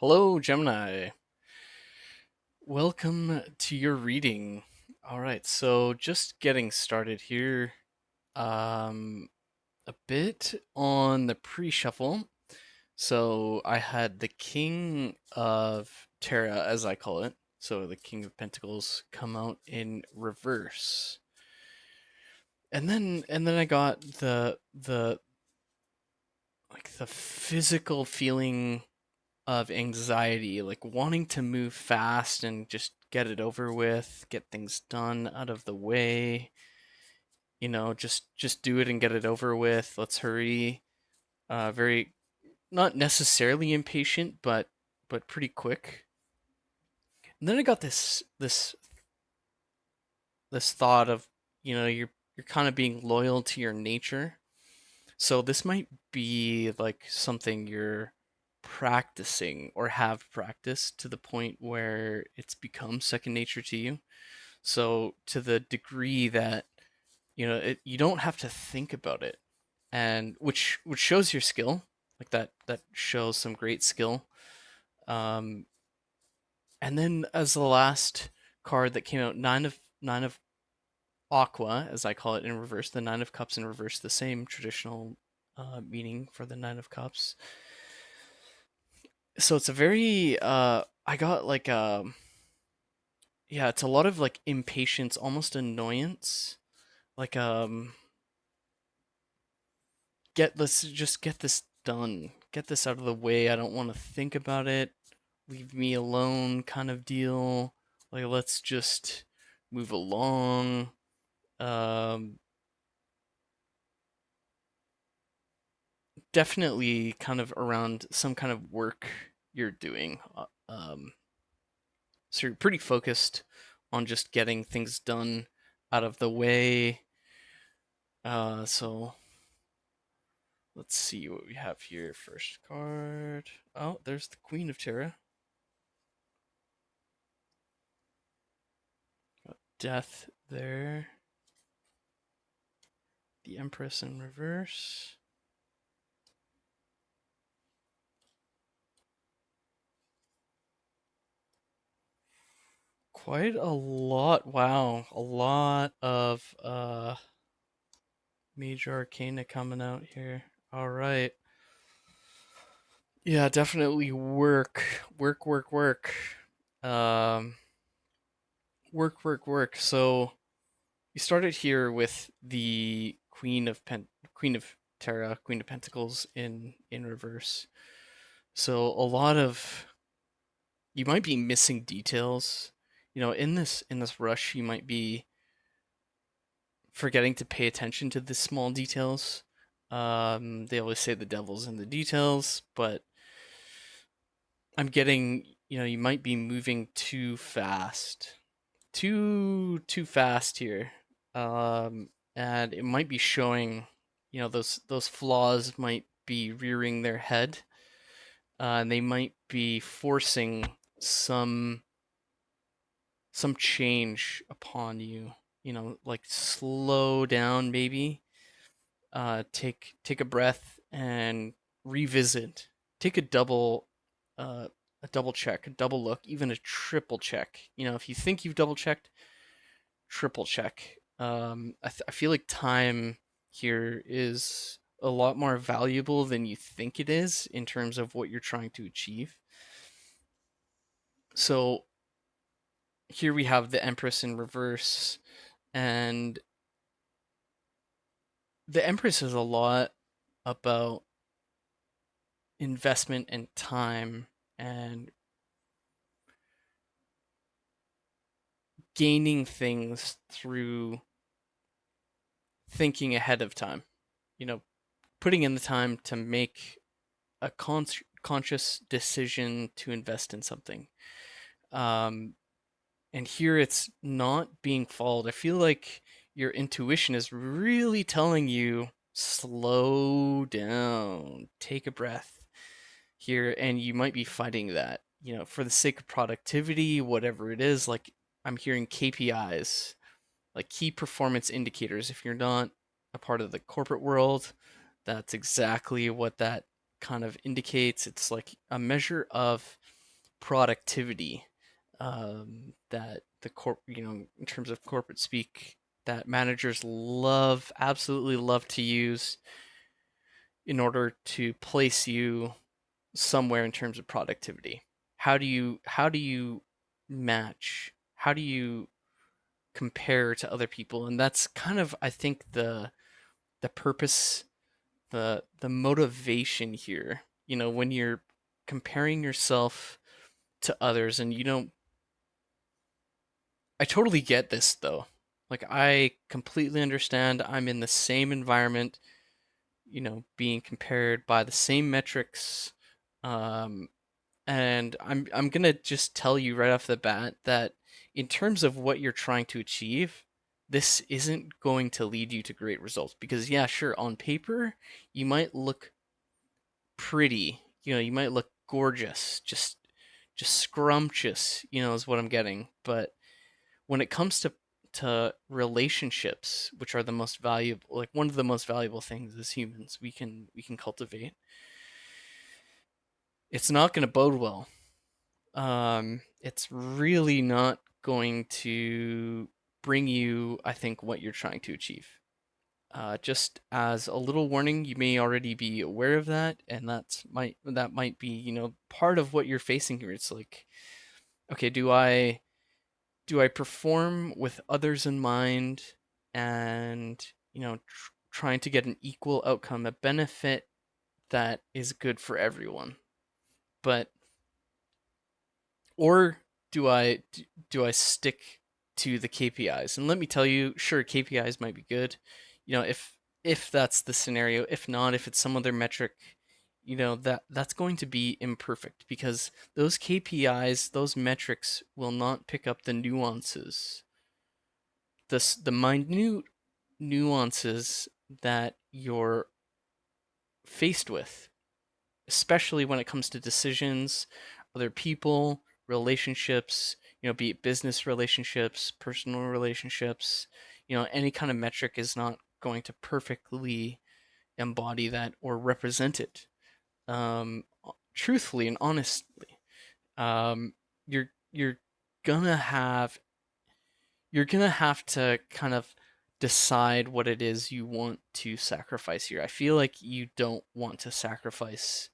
Hello, Gemini. Welcome to your reading. All right, so just getting started here. Um, a bit on the pre-shuffle. So I had the King of Terra, as I call it. So the King of Pentacles come out in reverse. And then I got the physical feeling of anxiety, like wanting to move fast and just get it over with, get things done out of the way. Just do it and get it over with. Let's hurry. Very not necessarily impatient, but pretty quick. And then I got this thought of, you're kind of being loyal to your nature. So this might be like something you're practicing or have practiced to the point where it's become second nature to you. So to the degree that you don't have to think about it, and which shows your skill, like that shows some great skill. Um, and then as the last card that came out, nine of aqua, as I call it in reverse, the nine of cups in reverse, the same traditional meaning for the nine of cups. So it's a very I got like yeah, it's a lot of like impatience, almost annoyance. Like let's just get this done. Get this out of the way. I don't want to think about it. Leave me alone kind of deal. Like let's just move along. Um Definitely kind of around some kind of work you're doing. So you're pretty focused on just getting things done out of the way. So let's see what we have here. First card. Oh, there's the Queen of Terra. Got Death there. The Empress in reverse. Quite a lot. Wow, a lot of major arcana coming out here. All right. Yeah, definitely work. Work, work, work. Um work. So you started here with the Queen of Terra, Queen of Pentacles in reverse. So a lot of you might be missing details. In this rush, you might be forgetting to pay attention to the small details. They always say the devil's in the details, but I'm getting, you might be moving too fast. Too fast here. And it might be showing, those flaws might be rearing their head. And they might be forcing some some change upon you. Like slow down maybe. Take a breath and revisit. Take uh, a double check, a double look, even a triple check. If you think you've double checked, triple check. I feel like time here is a lot more valuable than you think it is in terms of what you're trying to achieve. So here we have the Empress in reverse, and the Empress is a lot about investment and time and gaining things through thinking ahead of time. You know, putting in the time to make a conscious decision to invest in something. Um, and here it's not being followed. I feel like your intuition is really telling you slow down, take a breath here, and you might be fighting that, for the sake of productivity, whatever it is. Like I'm hearing KPIs, like key performance indicators. If you're not a part of the corporate world, that's exactly what that kind of indicates. It's like a measure of productivity that in terms of corporate speak, that managers absolutely love to use in order to place you somewhere in terms of productivity. How do you match? How do you compare to other people? And that's kind of, I think, the purpose, the motivation here. When you're comparing yourself to others, and I totally get this though. Like, I completely understand. I'm in the same environment, being compared by the same metrics. Um, and I'm gonna just tell you right off the bat that in terms of what you're trying to achieve, this isn't going to lead you to great results. Because yeah, sure, on paper, you might look pretty, you might look gorgeous, just scrumptious, is what I'm getting. But when it comes to relationships, which are the most valuable, like one of the most valuable things as humans we can cultivate, it's not going to bode well. It's really not going to bring you, I think, what you're trying to achieve. Just as a little warning, you may already be aware of that, and that might be, part of what you're facing here. It's like, okay, do I perform with others in mind, and trying to get an equal outcome, a benefit that is good for everyone? But or do I stick to the KPIs? And let me tell you, sure, KPIs might be good, if that's the scenario. If not, if it's some other metric, that's going to be imperfect, because those KPIs, those metrics will not pick up the nuances, the minute nuances that you're faced with, especially when it comes to decisions, other people, relationships, be it business relationships, personal relationships. Any kind of metric is not going to perfectly embody that or represent it, um, truthfully and honestly. Um, you're gonna have you're gonna have to kind of decide what it is you want to sacrifice here. I feel like you don't want to sacrifice.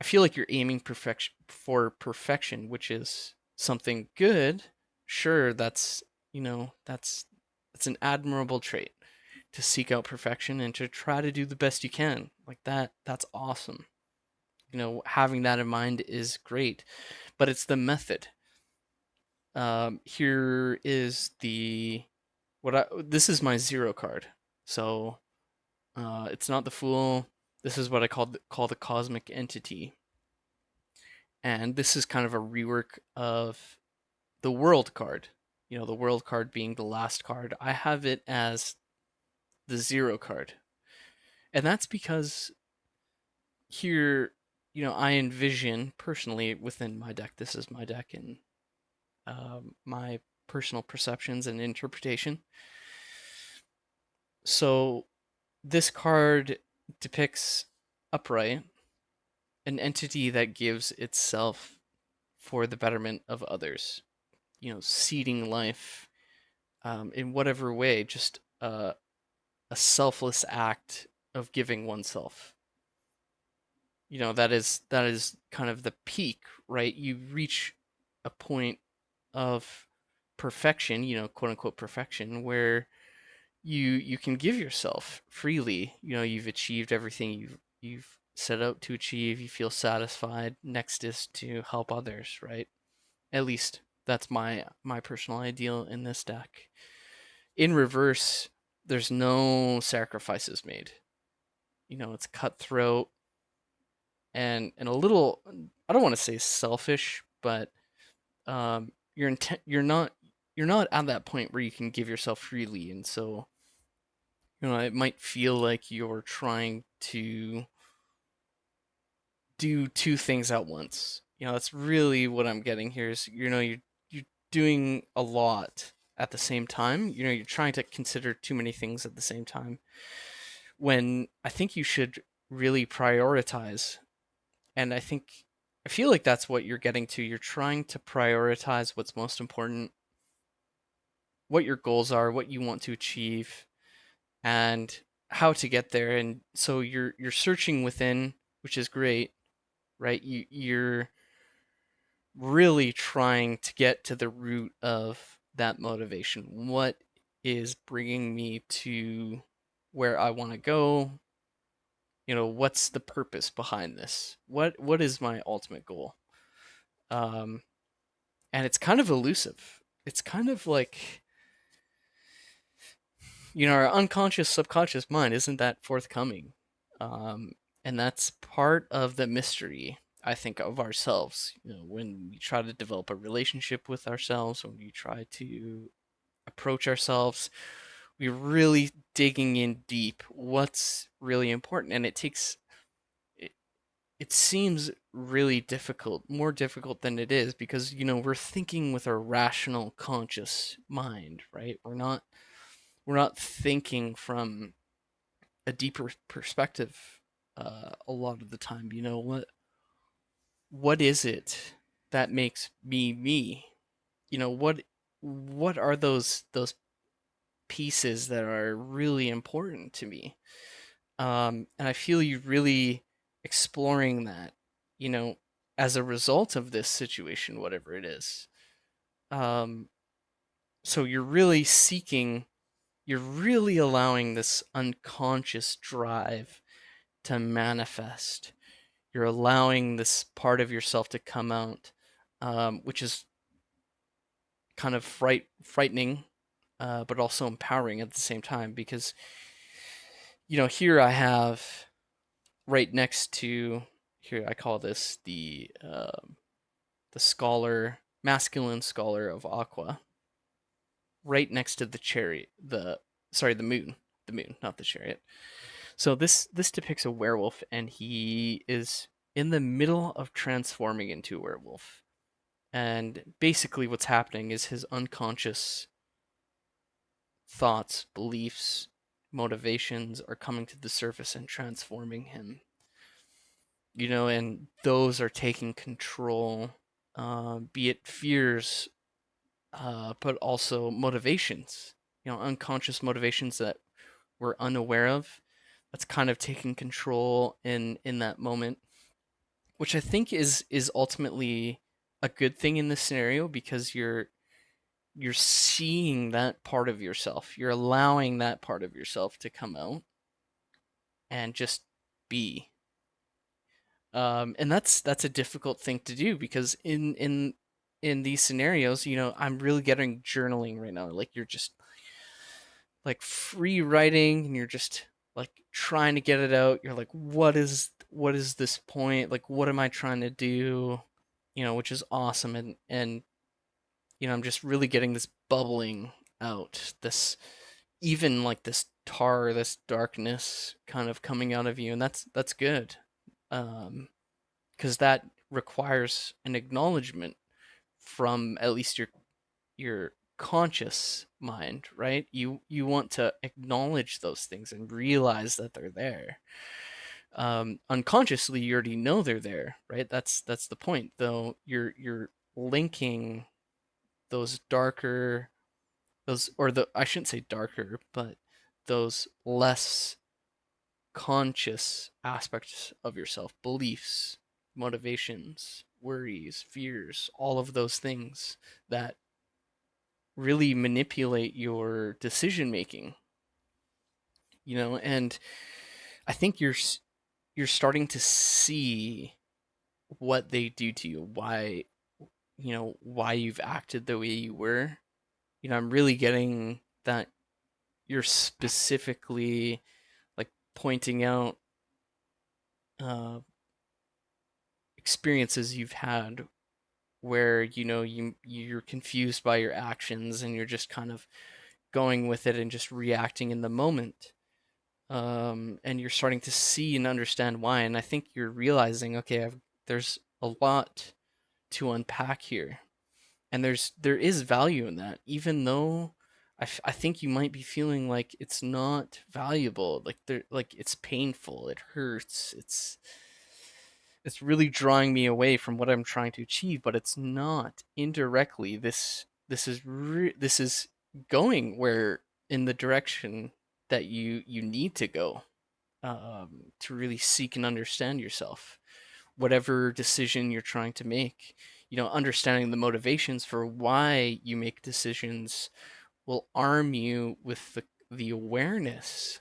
I feel like you're aiming perfection, which is something good. Sure, that's an admirable trait, to seek out perfection and to try to do the best you can. Like that's awesome. Having that in mind is great, but it's the method. Here is this is my zero card. So it's not the fool. This is what I call the cosmic entity. And this is kind of a rework of the world card. The world card being the last card. I have it as the zero card. And that's because here, I envision personally within my deck, this is my deck, and my personal perceptions and interpretation. So this card depicts upright, an entity that gives itself for the betterment of others, seeding life, in whatever way, just a selfless act of giving oneself. That is kind of the peak, right? You reach a point of perfection, quote unquote perfection, where you can give yourself freely. You've achieved everything you've set out to achieve. You feel satisfied. Next is to help others, right? At least that's my personal ideal in this deck. In reverse, there's no sacrifices made. It's cutthroat and a little, I don't want to say selfish, but you're not at that point where you can give yourself freely, and so it might feel like you're trying to do two things at once. That's really what I'm getting here is, you're doing a lot at the same time. You're trying to consider too many things at the same time, when I think you should really prioritize. And I think I feel like that's what you're getting to. You're trying to prioritize what's most important, what your goals are, what you want to achieve, and how to get there. And so you're searching within, which is great, right? You're really trying to get to the root of that motivation. What is bringing me to where I want to go? What's the purpose behind this? What is my ultimate goal? Um, and it's kind of elusive. It's kind of like, our unconscious, subconscious mind isn't that forthcoming. Um, and that's part of the mystery, I think, of ourselves. When we try to develop a relationship with ourselves, when we try to approach ourselves, we're really digging in deep. What's really important? And it, it seems really difficult, more difficult than it is, because, we're thinking with our rational, conscious mind, right? We're not thinking from a deeper perspective a lot of the time. What is it that makes me me? What are those pieces that are really important to me? And I feel you really exploring that, you know, as a result of this situation, whatever it is. Um, so you're really allowing this unconscious drive to manifest. You're allowing this part of yourself to come out, which is kind of frightening, but also empowering at the same time, because here I have right next to, here I call this the scholar, masculine scholar of Aqua, right next to the chariot, the moon, not the chariot. So this depicts a werewolf, and he is in the middle of transforming into a werewolf. And basically, what's happening is his unconscious thoughts, beliefs, motivations are coming to the surface and transforming him. And those are taking control, be it fears, but also motivations, unconscious motivations that we're unaware of. That's kind of taking control in that moment, which I think is ultimately a good thing in this scenario, because you're seeing that part of yourself. You're allowing that part of yourself to come out and just be. And that's a difficult thing to do, because in these scenarios, I'm really getting journaling right now. Like, you're just like free writing, and you're just like trying to get it out. You're like, what is this point? Like, what am I trying to do? Which is awesome. And I'm just really getting this bubbling out, this, even like this tar, this darkness kind of coming out of you, and that's good. Um, because that requires an acknowledgement from at least your conscious mind, right? You want to acknowledge those things and realize that they're there. Unconsciously, you already know they're there, right? That's the point, though. You're linking those darker, those, or the, I shouldn't say darker, but those less conscious aspects of yourself, beliefs, motivations, worries, fears, all of those things that really manipulate your decision making. And I think you're starting to see what they do to you, why you've acted the way you were. I'm really getting that you're specifically like pointing out uh, experiences you've had where you're confused by your actions, and you're just kind of going with it and just reacting in the moment. And you're starting to see and understand why. And I think you're realizing, okay, there's a lot to unpack here, and there is value in that, even though I think you might be feeling like it's not valuable, like it's painful, it hurts, it's really drawing me away from what I'm trying to achieve, but it's not. Indirectly, this is going where in the direction that you need to go, to really seek and understand yourself. Whatever decision you're trying to make, understanding the motivations for why you make decisions will arm you with the awareness,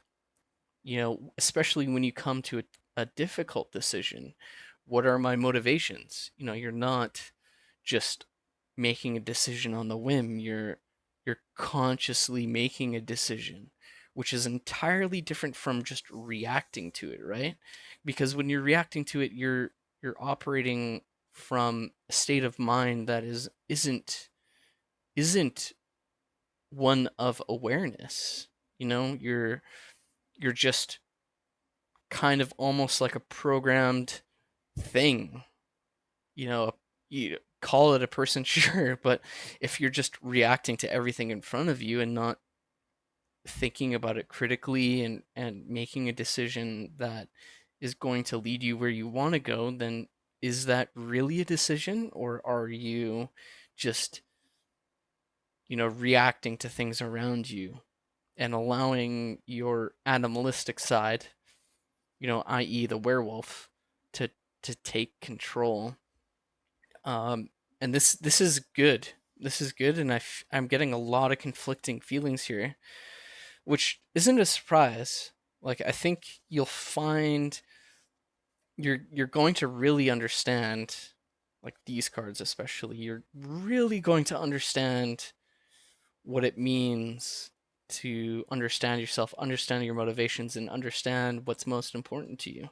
especially when you come to a difficult decision. What are my motivations? You're not just making a decision on the whim. You're consciously making a decision, which is entirely different from just reacting to it, right? Because when you're reacting to it, you're operating from a state of mind that isn't one of awareness. You're just kind of almost like a programmed thing. You call it a person, sure, but if you're just reacting to everything in front of you and not thinking about it critically and making a decision that is going to lead you where you want to go, then is that really a decision, or are you just, reacting to things around you and allowing your animalistic side, i.e., the werewolf, to take control. And this is good. This is good, and I'm getting a lot of conflicting feelings here, which isn't a surprise. Like, I think you'll find you're going to really understand, like these cards especially. You're really going to understand what it means to understand yourself, understand your motivations, and understand what's most important to you.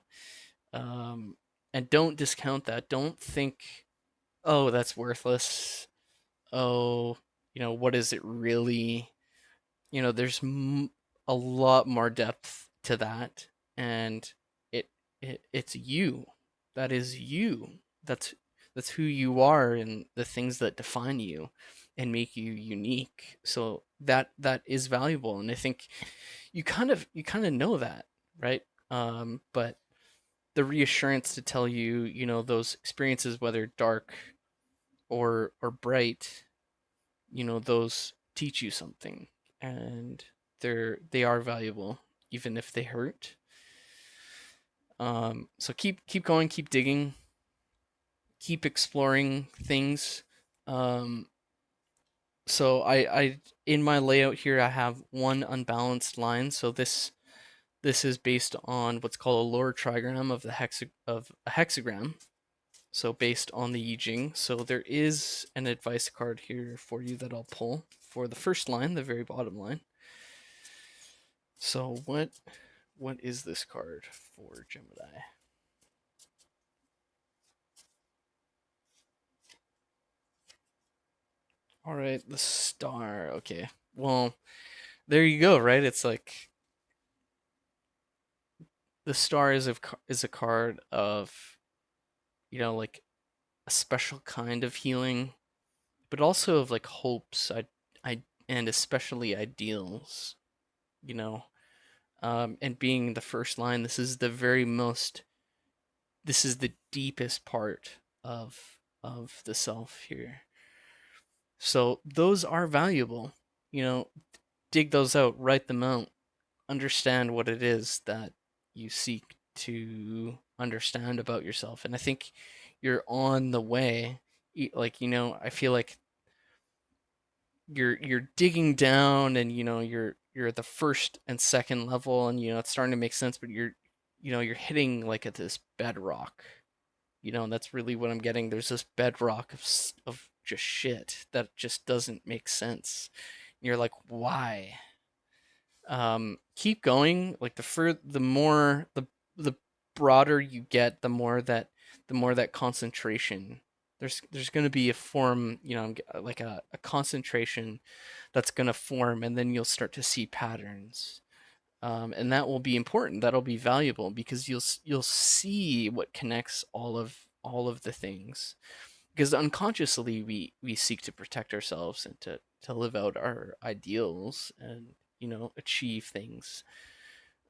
Um, and don't discount that. Don't think, oh, that's worthless. Oh, what is it really? There's a lot more depth to that, and it's you. That is you. That's who you are, and the things that define you and make you unique. So that is valuable, and I think you kind of know that, right? But the reassurance to tell you, those experiences, whether dark or bright, those teach you something, and they are valuable, even if they hurt. So keep going, keep digging, keep exploring things. Um, so I in my layout here I have one unbalanced line. So this is based on what's called a lower trigram of of a hexagram. So based on the I Ching. So there is an advice card here for you that I'll pull for the first line, the very bottom line. So what is this card for Gemini? All right, the star. Okay. Well, there you go, right? It's like the star is a card of, like a special kind of healing, but also of like hopes, I and especially ideals, you know. And being the first line, this is the deepest part of the self here. So those are valuable. Dig those out, write them out, understand what it is that you seek to understand about yourself. And I think you're on the way. Like, I feel like you're digging down, and you're at the first and second level, and it's starting to make sense, but you're hitting like at this bedrock. And that's really what I'm getting. There's this bedrock of just shit that just doesn't make sense. You're like, why? Keep going. Like the more the broader you get, the more that concentration. There's going to be a form, like a concentration that's going to form, and then you'll start to see patterns. And that will be important. That'll be valuable, because you'll see what connects all of the things. Because unconsciously we seek to protect ourselves and to live out our ideals and achieve things.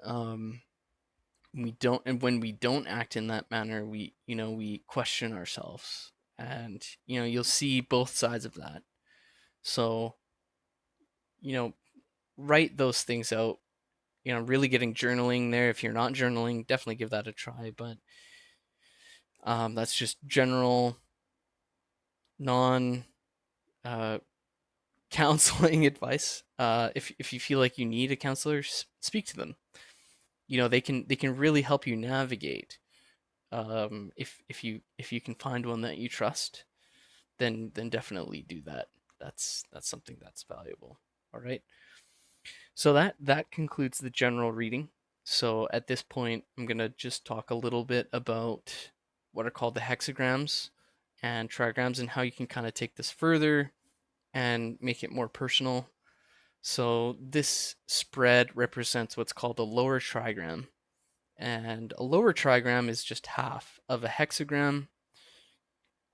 Um, when we don't act in that manner, we question ourselves, and you'll see both sides of that. So you know write those things out. Really getting journaling there. If you're not journaling, definitely give that a try. But that's just general non uh, counseling advice. If you feel like you need a counselor, speak to them. They can really help you navigate. If you can find one that you trust, then definitely do that. That's something that's valuable. All right. So that concludes the general reading. So at this point, I'm gonna just talk a little bit about what are called the hexagrams and trigrams, and how you can kind of take this further and make it more personal. So this spread represents what's called a lower trigram, and a lower trigram is just half of a hexagram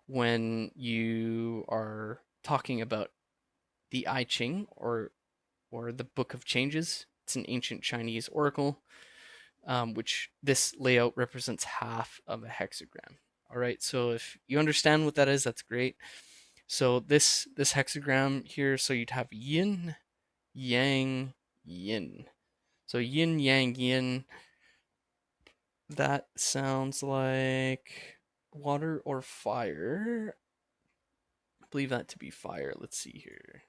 when you are talking about the I Ching, or the Book of Changes. It's an ancient Chinese oracle, which this layout represents half of a hexagram. All right, so if you understand what that is, that's great. So this hexagram here, so you'd have yin, yang, yin. So yin, yang, yin. That sounds like water or fire. I believe that to be fire. Let's see here.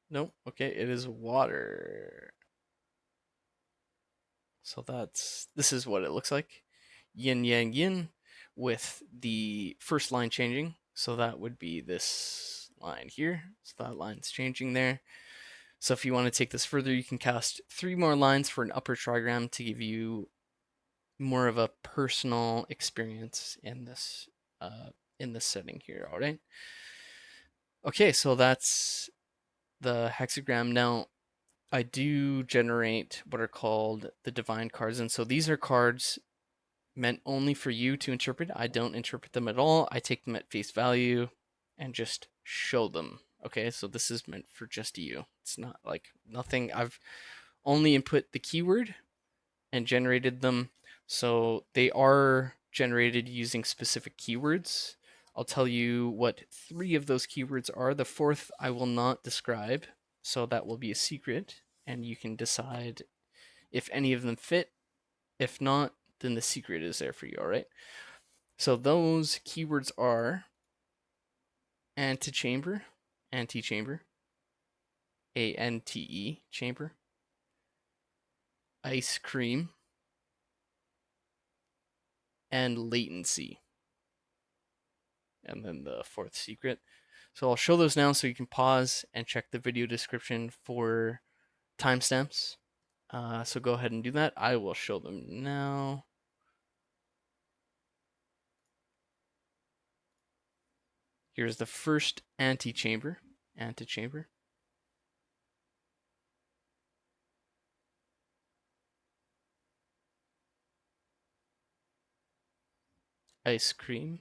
Nope. Okay, it is water. So this is what it looks like. Yin yang yin with the first line changing. So that would be this line here. So that line's changing there. So if you want to take this further, you can cast 3 more lines for an upper trigram to give you more of a personal experience in this setting here. All right. Okay, so that's the hexagram. Now I do generate what are called the divine cards, and so these are cards meant only for you to interpret. I don't interpret them at all. I take them at face value and just show them. Okay, so this is meant for just you. It's not like nothing. I've only input the keyword and generated them. So they are generated using specific keywords. I'll tell you what 3 of those keywords are. The 4th I will not describe, so that will be a secret, and you can decide if any of them fit. If not, then the secret is there for you, all right? So those keywords are antechamber, antechamber, ANTE, chamber, ice cream, and latency. And then the 4th secret. So I'll show those now so you can pause and check the video description for timestamps. So go ahead and do that. I will show them now. Here's the first antechamber, antechamber. Ice cream.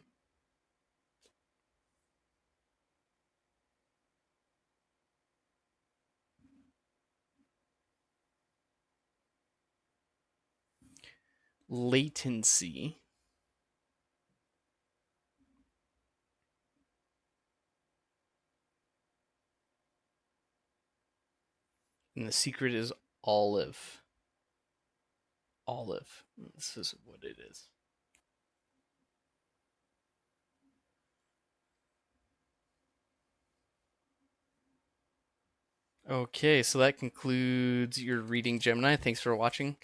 Latency. And the secret is olive. Olive. This is what it is. Okay, so that concludes your reading, Gemini. Thanks for watching.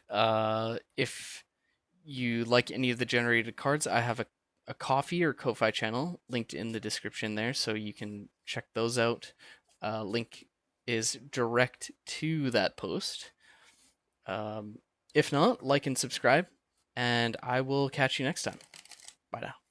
If you like any of the generated cards, I have a Ko-fi or Ko-fi channel linked in the description there, so you can check those out. Link is direct to that post. If not, like and subscribe, and I will catch you next time. Bye now.